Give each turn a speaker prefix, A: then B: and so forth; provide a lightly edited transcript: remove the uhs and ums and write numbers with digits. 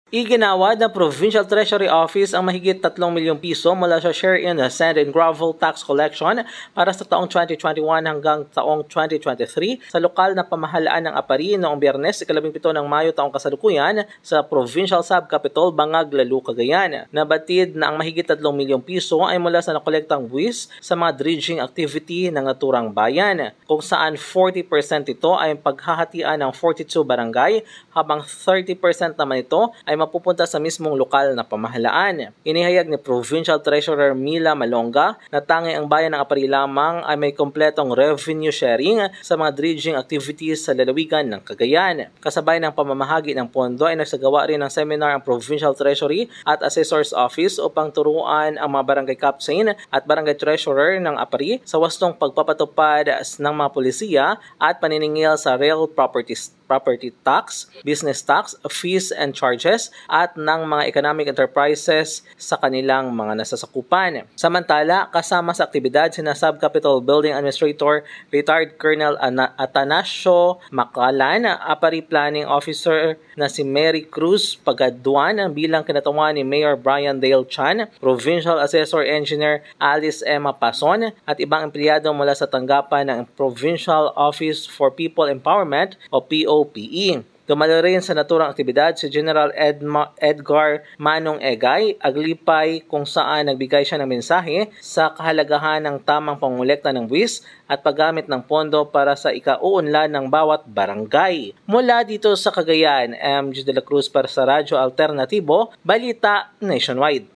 A: Iginawad ng Provincial Treasury Office ang mahigit 3 milyong piso mula sa share in the sand and gravel tax collection para sa taong 2021 hanggang taong 2023 sa lokal na pamahalaan ng Apari noong Biyernes, 17 ng Mayo taong kasalukuyan sa Provincial Subcapital, Bangag, Lalu, Cagayan. Nabatid na ang mahigit 3 milyong piso ay mula sa nakolektang buwis sa mga dredging activity ng naturang bayan, kung saan 40% ito ay paghahatian ng 42 barangay habang 30% naman ito ay mapupunta sa mismong lokal na pamahalaan. Inihayag ni Provincial Treasurer Mila Malonga na tanging ang bayan ng Apari lamang ay may kompletong revenue sharing sa mga dredging activities sa lalawigan ng Cagayan. Kasabay ng pamamahagi ng pondo ay nagsagawa rin ng seminar ang Provincial Treasury at Assessor's Office upang turuan ang mga barangay captain at barangay treasurer ng Apari sa wastong pagpapatupad ng mga polisiya at paniningil sa real property tax, business tax, fees and charges at ng mga economic enterprises sa kanilang mga nasasakupan. Samantala, kasama sa aktibidad sina Subcapital Building Administrator Retired Colonel Atanasio Macalan, Apari Planning Officer na si Mary Cruz Pagaduan bilang kinatuwa ni Mayor Brian Dale Chan, Provincial Assessor Engineer Alice Emma Pason at ibang empleyado mula sa tanggapan ng Provincial Office for People Empowerment o POPE. Dumalo rin sa naturang aktibidad si General Edgar Manong Egay Aglipay, kung saan nagbigay siya ng mensahe sa kahalagahan ng tamang pangolekta ng buwis at paggamit ng pondo para sa ikauunlad ng bawat barangay. Mula dito sa Cagayan, MJ de la Cruz para sa Radyo Alternatibo, Balita Nationwide.